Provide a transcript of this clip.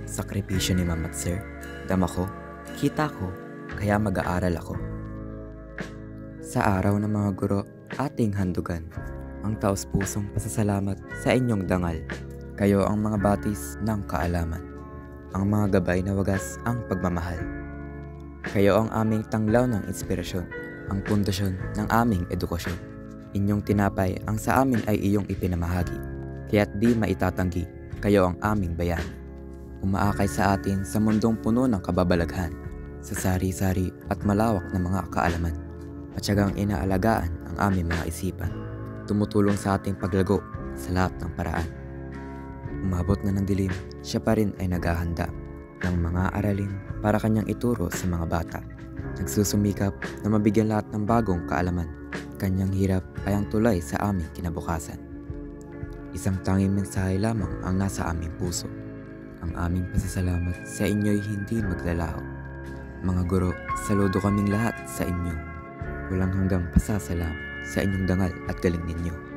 Sakripisyo ni Ma'am at Sir, dama ko, kita ko, kaya mag-aaral ako. Sa araw ng mga guro, ating handugan ang taos-pusong pasasalamat sa inyong dangal. Kayo ang mga batis ng kaalaman, ang mga gabay na wagas ang pagmamahal. Kayo ang aming tanglaw ng inspirasyon, ang pundasyon ng aming edukasyon. Inyong tinapay ang sa amin ay iyong ipinamahagi, kaya't di maitatanggi, kayo ang aming bayani. Umaakay sa atin sa mundong puno ng kababalaghan, sa sari-sari at malawak na mga kaalaman. Matyagang inaalagaan ang aming mga isipan, tumutulong sa ating paglago sa lahat ng paraan. Umabot na ng dilim, siya pa rin ay naghahanda ng mga aralin para kanyang ituro sa mga bata. Nagsusumikap na mabigyan lahat ng bagong kaalaman. Kanyang hirap ay ang tulay sa aming kinabukasan. Isang tanging mensahe lamang ang nasa aming puso. Ang aming pasasalamat sa inyo'y hindi maglalaho. Mga guro, saludo kaming lahat sa inyo. Walang hanggang pasasalamat sa inyong dangal at galing ninyo.